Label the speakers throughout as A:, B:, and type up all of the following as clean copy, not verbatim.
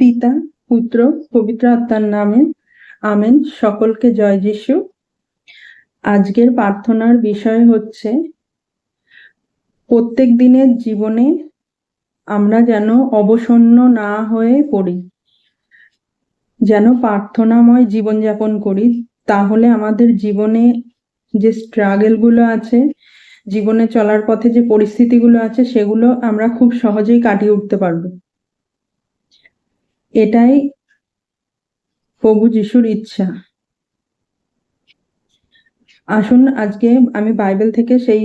A: পিতা, পুত্র, পবিত্র আত্মার নামে আমেন। সকলকে জয় যিশু। আজকের প্রার্থনার বিষয় হচ্ছে প্রত্যেক দিনের জীবনে আমরা যেন অবসন্ন না হয়ে পড়ি, যেন প্রার্থনাময় জীবনযাপন করি। তাহলে আমাদের জীবনে যে স্ট্রাগলগুলো আছে, জীবনে চলার পথে যে পরিস্থিতিগুলো আছে, সেগুলো আমরা খুব সহজেই কাটিয়ে উঠতে পারবো। এটাই প্রভু যিশুর ইচ্ছা। আসুন আজকে আমি বাইবেল থেকে সেই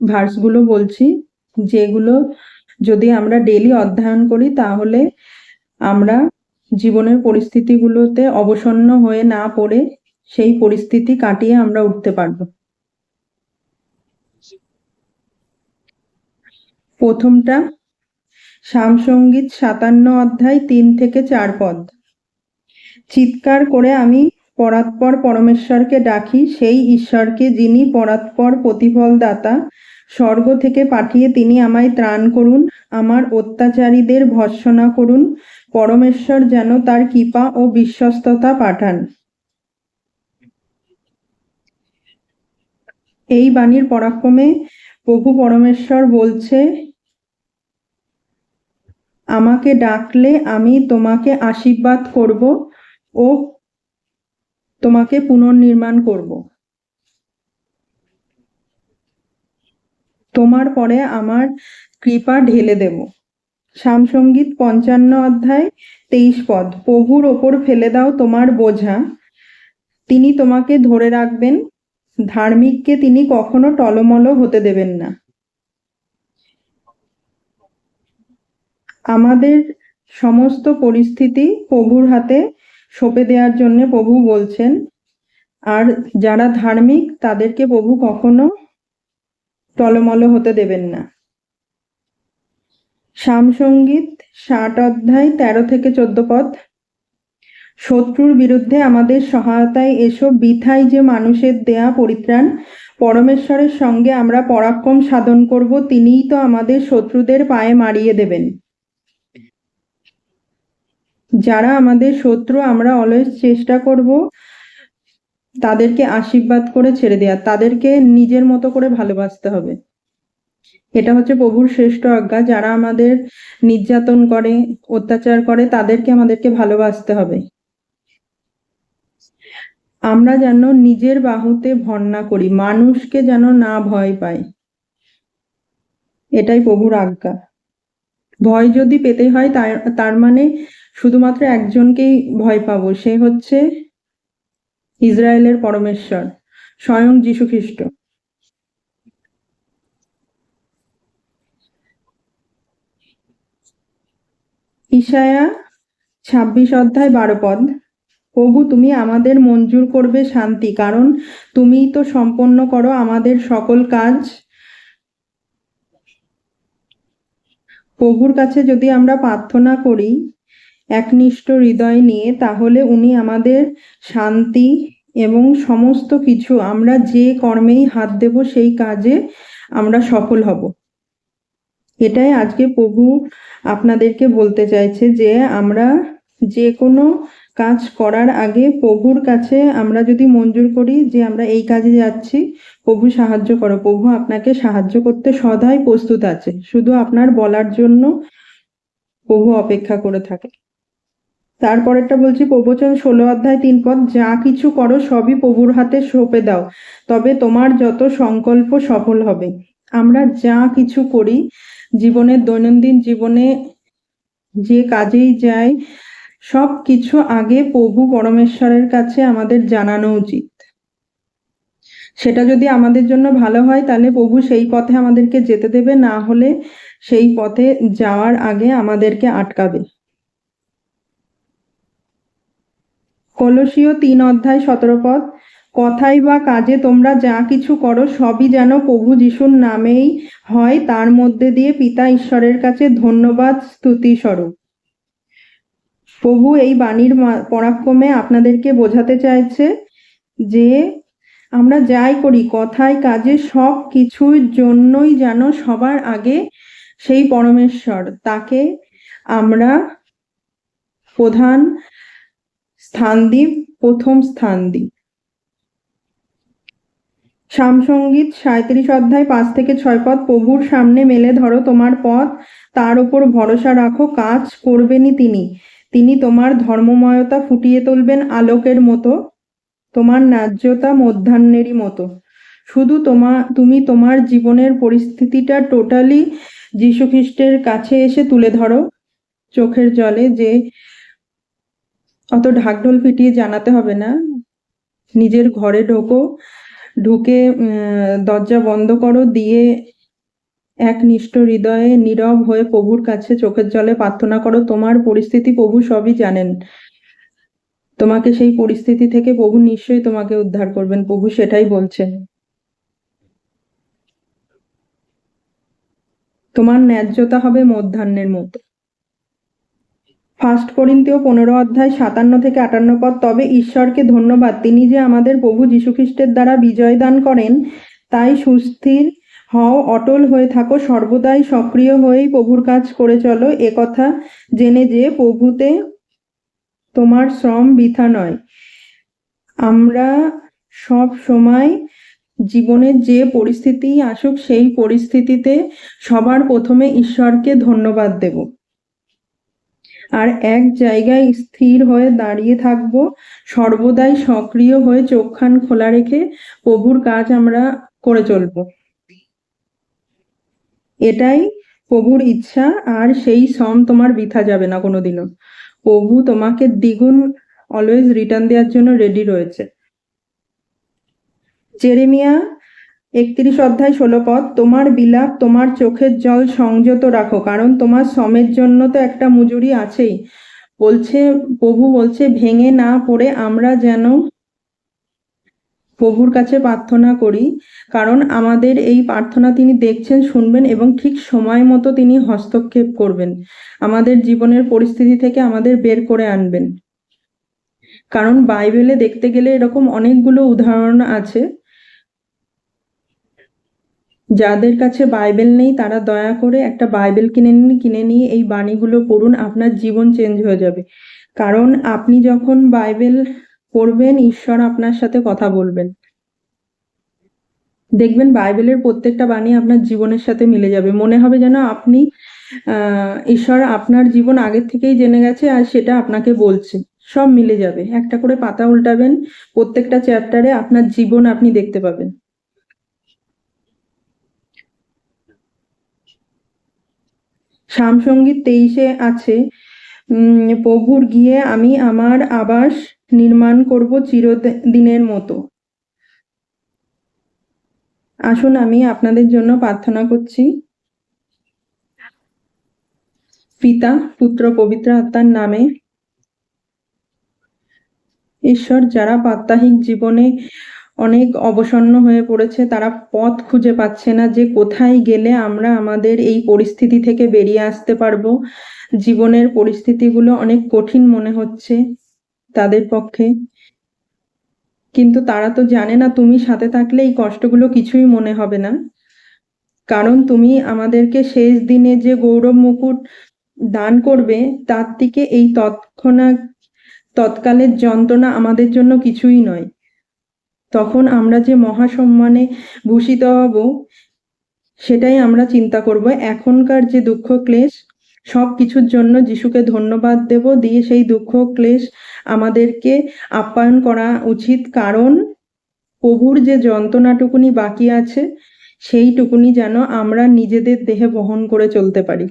A: ভার্সগুলো বলছি, যেগুলো যদি আমরা ডেইলি অধ্যয়ন করি তাহলে আমরা জীবনের পরিস্থিতিগুলোতে অবসন্ন হয়ে না পড়ে সেই পরিস্থিতি কাটিয়ে আমরা উঠতে পারবো। প্রথমটা সামসঙ্গীত 57 অধ্যায় 3 থেকে 4 পদ। চিৎকার করে আমি পরাৎপর পরমেশ্বরকে ডাকি, সেই ঈশ্বরকে যিনি পরাৎপর প্রতিফলদাতা। স্বর্গ থেকে পাঠিয়ে তিনি আমায় ত্রাণ করুন, আমার অত্যাচারীদের ভর্ৎসনা করুন। পরমেশ্বর যেন তার কৃপা ও বিশ্বস্ততা পাঠান। এই বাণীর পরাক্রমে প্রভু পরমেশ্বর বলছে, আমাকে ডাকলে আমি তোমাকে আশীর্বাদ করব ও তোমাকে পুনর্নির্মাণ করব। তোমার পরে আমার কৃপা ঢেলে দেব। সামসঙ্গীত 55 অধ্যায় 23 পদ। প্রভুর ওপর ফেলে দাও তোমার বোঝা, তিনি তোমাকে ধরে রাখবেন। ধার্মিককে তিনি কখনো টলমল হতে দেবেন না। আমাদের সমস্ত পরিস্থিতি প্রভুর হাতে সঁপে দেওয়ার জন্য প্রভু বলছেন, আর যারা ধার্মিক তাদেরকে প্রভু কখনো টলমল হতে দেবেন না। সামসঙ্গীত 60 অধ্যায় 13 থেকে 14 পদ। শত্রুর বিরুদ্ধে আমাদের সহায়তায় এসো, বৃথায় যে মানুষের দেয়া পরিত্রাণ। পরমেশ্বরের সঙ্গে আমরা পরাক্রম সাধন করব, তিনিই তো আমাদের শত্রুদের পায়ে মারিয়ে দেবেন। যারা আমাদের শত্রু, আমরা অলওয়েজ চেষ্টা করব তাদেরকে আশীর্বাদ করে ছেড়ে দেওয়া, তাদেরকে নিজের মতো করে ভালোবাসতে হবে। এটা হচ্ছে প্রভুর শ্রেষ্ঠ আজ্ঞা। যারা আমাদের নির্যাতন করে, অত্যাচার করে, তাদেরকে আমাদেরকে ভালোবাসতে হবে। আমরা যেন নিজের বাহুতে ভর না করি, মানুষকে যেন না ভয় পাই, এটাই প্রভুর আজ্ঞা। ভয় যদি পেতে হয় তার মানে শুধুমাত্র একজনকেই ভয় পাবো, সে হচ্ছে ইসরায়েলের পরমেশ্বর, স্বয়ং যীশু খ্রিস্ট। ইসায়া 26 অধ্যায় 12 পদ। প্রভু তুমি আমাদের মঞ্জুর করবে শান্তি, কারণ তুমিই তো সম্পন্ন করো আমাদের সকল কাজ। প্রভুর কাছে যদি আমরা প্রার্থনা করি একনিষ্ঠ হৃদয় নিয়ে, তাহলে উনি আমাদের শান্তি এবং সমস্ত কিছু, আমরা যে কর্মেই হাত দেব সেই কাজে আমরা সফল হব। এটাই আজকে প্রভু আপনাদেরকে বলতে চাইছে, যে আমরা যে কোনো কাজ করার আগে প্রভুর কাছে আমরা যদি মঞ্জুর করি যে আমরা এই কাজে যাচ্ছি, প্রভু সাহায্য করো। প্রভু আপনাকে সাহায্য করতে সদাই প্রস্তুত আছে, শুধু আপনার বলার জন্য প্রভু অপেক্ষা করে থাকে। তারপরেরটা বলছি প্রবচন 16 অধ্যায় 3 পদ। যা কিছু করো সবই প্রভুর হাতে সঁপে দাও, তবে তোমার যত সংকল্প সফল হবে। আমরা যা কিছু করি জীবনের, দৈনন্দিন জীবনে যে কাজেই যাই, সব কিছু আগে প্রভু পরমেশ্বরের কাছে আমাদের জানানো উচিত। সেটা যদি আমাদের জন্য ভালো হয় তাহলে প্রভু সেই পথে আমাদেরকে যেতে দেবে, না হলে সেই পথে যাওয়ার আগে আমাদেরকে আটকাবে। কলসীয় 3 অধ্যায় 17 পদ। কথায় বা কাজে তোমরা যা কিছু করো সবই যেন প্রভু যিশুর নামেই হয়, তার মধ্যে দিয়ে পিতা ঈশ্বরের কাছে ধন্যবাদ স্তুতি স্বরূপ। প্রভু এই বাণীর পরাক্রমে আপনাদেরকে বোঝাতে চাইছে যে আমরা যাই করি, কথায় কাজে সব কিছুর জন্যই যেন সবার আগে সেই পরমেশ্বর, তাকে আমরা প্রধান স্থান দিই, প্রথম স্থান দিই। সামসঙ্গীত 37 অধ্যায় 5 থেকে 6 পদ। প্রভুর সামনে মেলে ধরো তোমার পথ, তার উপর ভরসা রাখো, কাজ করবেনই তিনি। তিনি তোমার ধর্মময়তা ফুটিয়ে তুলবেন আলোকের মতো, তোমার ন্যায্যতা মধ্যাহ্নেরই মতো। শুধু তুমি তোমার জীবনের পরিস্থিতিটা টোটালি যীশু খ্রিস্টের কাছে এসে তুলে ধরো চোখের জলে, যে অত ঢাকঢোল পিটিয়ে জানাতে হবে না। নিজের ঘরে ঢুকে দরজা বন্ধ করো, দিয়ে একনিষ্ঠ হৃদয়ে নীরব হয়ে প্রভুর কাছে চোখের জলে প্রার্থনা করো। তোমার পরিস্থিতি প্রভু সবই জানেন, তোমাকে সেই পরিস্থিতি থেকে প্রভু নিশ্চয়ই তোমাকে উদ্ধার করবেন, প্রভু সেটাই বলছেন। তোমার ন্যায্যতা হবে মধ্যাহ্নের মতো। 1 করিন্থীয় 15 অধ্যায় 57 থেকে 58 পদ। তবে ঈশ্বরকে ধন্যবাদ, তিনি যে আমাদের প্রভু যীশু খ্রিস্টের দ্বারা বিজয় দান করেন। তাই সুস্থির হও, অটল হয়ে থাকো, সর্বদাই সক্রিয় হয়েই প্রভুর কাজ করে চলো, একথা জেনে যে প্রভুতে তোমার শ্রম বৃথা নয়। আমরা সব সময় জীবনের যে পরিস্থিতি আসুক, সেই পরিস্থিতিতে সবার প্রথমে ঈশ্বরকে ধন্যবাদ দেব, আর এক জায়গায় স্থির হয়ে দাঁড়িয়ে থাকব, সর্বদাই সক্রিয় হয়ে চোখখান খোলা রেখে প্রভুর কাজ আমরা করে চলব। এটাই প্রভুর ইচ্ছা, আর সেই শ্রম তোমার বৃথা যাবে না কোনোদিনও। প্রভু তোমাকে দ্বিগুণ অলওয়েজ রিটার্ন দেওয়ার জন্য রেডি রয়েছে। জেরেমিয়া 31 অধ্যায় 16 পদ। তোমার বিলাপ, তোমার চোখের জল সংযত রাখো, কারণ তোমার শ্রমের জন্য তো একটা মজুরি আছেই। প্রভু বলছে ভেঙে না পড়ে আমরা যেন প্রভুর কাছে প্রার্থনা করি, কারণ আমাদের এই প্রার্থনা তিনি দেখছেন, শুনবেন এবং ঠিক সময় মতো তিনি হস্তক্ষেপ করবেন, আমাদের জীবনের পরিস্থিতি থেকে আমাদের বের করে আনবেন। কারণ বাইবেলে দেখতে গেলে এরকম অনেকগুলো উদাহরণ আছে। যাদের কাছে বাইবেল নেই তারা দয়া করে একটা বাইবেল কিনে নিয়ে এই বাণীগুলো পড়ুন, আপনার জীবন চেঞ্জ হয়ে যাবে। কারণ আপনি যখন বাইবেল পড়বেন, ঈশ্বর আপনার সাথে কথা বলবেন। দেখবেন বাইবেলের প্রত্যেকটা বাণী আপনার জীবনের সাথে মিলে যাবে, মনে হবে যেন আপনি ঈশ্বর আপনার জীবন আগের থেকেই জেনে গেছে আর সেটা আপনাকে বলছে। সব মিলে যাবে, একটা করে পাতা উল্টাবেন, প্রত্যেকটা চ্যাপ্টারে আপনার জীবন আপনি দেখতে পাবেন। সামসঙ্গীত 23 আছে, প্রভুর গিয়ে আমি আমার আবাস নির্মাণ করব চিরদিনের মতো। আসুন আমি আপনাদের জন্য প্রার্থনা করছি। পিতা, পুত্র, পবিত্র আত্মার নামে। ঈশ্বর, যারা প্রাত্যহিক জীবনে অনেক অবসন্ন হয়ে পড়েছে, তারা পথ খুঁজে পাচ্ছে না যে কোথায় গেলে আমরা আমাদের এই পরিস্থিতি থেকে বেরিয়ে আসতে পারবো, জীবনের পরিস্থিতিগুলো অনেক কঠিন মনে হচ্ছে তাদের পক্ষে, কিন্তু তারা তো জানে না তুমি সাথে থাকলে এই কষ্টগুলো কিছুই মনে হবে না। কারণ তুমি আমাদেরকে শেষ দিনে যে গৌরব মুকুট দান করবে, তার থেকে এই তৎকালের যন্ত্রণা আমাদের জন্য কিছুই নয়। তখন আমরা যে মহাসম্মানে ভূষিত হব, সেটাই আমরা চিন্তা করব। এখনকার যে দুঃখ ক্লেশ, সব কিছুর জন্য যিশুকে ধন্যবাদ দেব, দিয়ে সেই দুঃখ ক্লেশ আমাদেরকে আপ্যায়ন করা উচিত, কারণ প্রভুর যে যন্ত্রণাটুকুনি বাকি আছে, সেইটুকুনি যেন আমরা নিজেদের দেহে বহন করে চলতে পারি।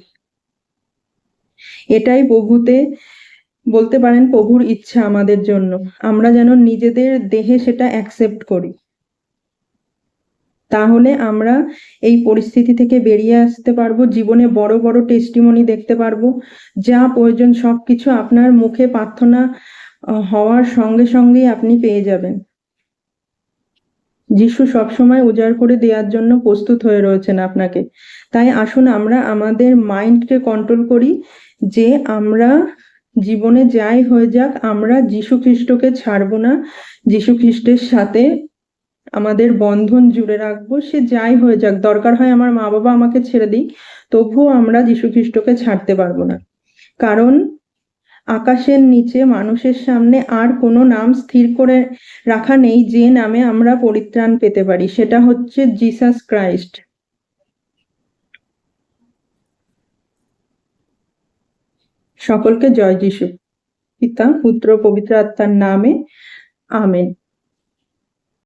A: এটাই প্রভুতে বলতে পারেন প্রভুর ইচ্ছা আমাদের জন্য, আমরা যেন নিজেদের দেহে সেটা অ্যাকসেপ্ট করি। তাহলে আমরা এই পরিস্থিতি থেকে বেরিয়ে আসতে পারবো, জীবনে বড় বড় টেস্টিমনি দেখতে পারবো। যা প্রয়োজন সবকিছু আপনার মুখে প্রার্থনা হওয়ার সঙ্গে সঙ্গেই আপনি পেয়ে যাবেন। যিশু সবসময় উজাড় করে দেওয়ার জন্য প্রস্তুত হয়ে রয়েছেন আপনাকে। তাই আসুন আমরা আমাদের মাইন্ডকে কন্ট্রোল করি, যে আমরা জীবনে যাই হয়ে যাক আমরা যিশু খ্রিস্টকে ছাড়বো না, যিশু খ্রিস্টের সাথে আমাদের বন্ধন জুড়ে রাখবো। সে যাই হয়ে যাক, দরকার হয় আমার মা বাবা আমাকে ছেড়ে দিক, তবুও আমরা যিশু খ্রিস্টকে ছাড়তে পারবো না। কারণ আকাশের নিচে মানুষের সামনে আর কোনো নাম স্থির করে রাখা নেই যে নামে আমরা পরিত্রাণ পেতে পারি, সেটা হচ্ছে জিসাস ক্রাইস্ট। সকলকে জয় যিশু। পিতা, পুত্র, পবিত্র আত্মার নামে আমেন।